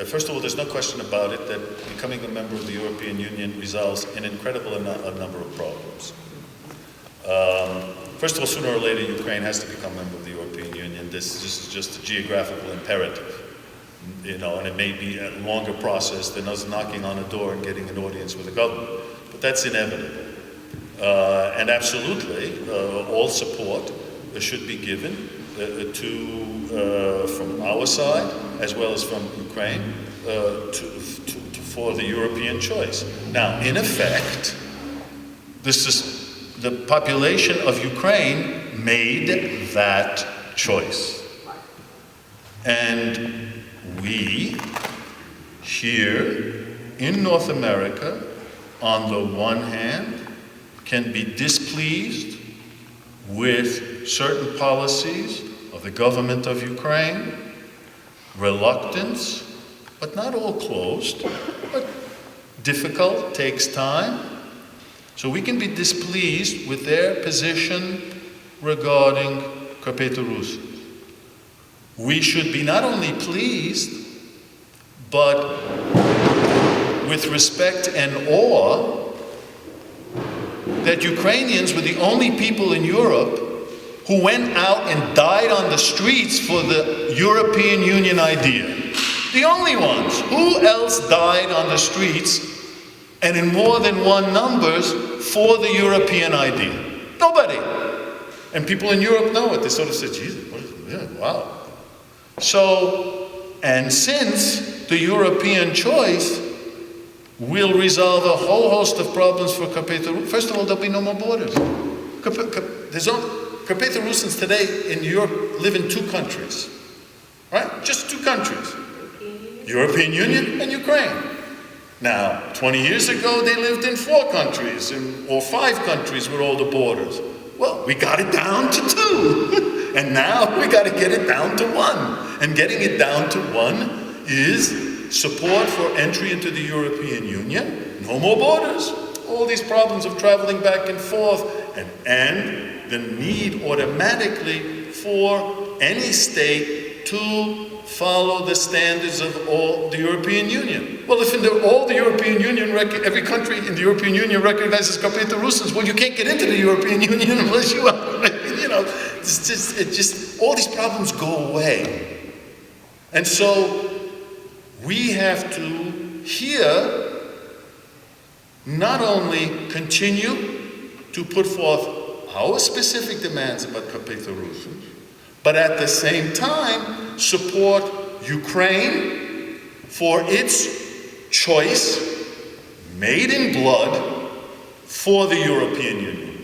First of all, there's no question about it that becoming a member of the European Union resolves an incredible number of problems. First of all, sooner or later, Ukraine has to become a member of the European Union. This is just a geographical imperative, and it may be a longer process than us knocking on a door and getting an audience with the government, but that's inevitable. And absolutely, all support should be given from our side, as well as from Ukraine, for the European choice. Now, in effect, the population of Ukraine made that choice. And we, here in North America, on the one hand, can be displeased with certain policies of the government of Ukraine, reluctance, but not all closed, but difficult, takes time. So we can be displeased with their position regarding Carpatho-Rusyns. We should be not only pleased, but with respect and awe that Ukrainians were the only people in Europe who went out and died on the streets for the European Union idea. The only ones. Who else died on the streets and in more than one numbers for the European idea? Nobody. And people in Europe know it. They sort of say, Jesus, wow. So, and since the European choice will resolve a whole host of problems for Carpatho-Rusyn. First of all, there'll be no more borders. Carpatho-Rusyns today in Europe live in two countries, right? Just two countries. European Union and Ukraine. Now, 20 years ago, they lived in 4 countries or 5 countries with all the borders. Well, we got it down to 2. And now we got to get it down to 1. And getting it down to 1 is support for entry into the European Union, no more borders, all these problems of traveling back and forth, and the need automatically for any state to follow the standards of all the European Union. Well, if all the European Union, every country in the European Union recognizes Carpatho-Rusyns, well, you can't get into the European Union unless you are, all these problems go away. And so we have to here not only continue to put forth our specific demands about Carpatho-Rusyns, but at the same time support Ukraine for its choice, made in blood, for the European Union.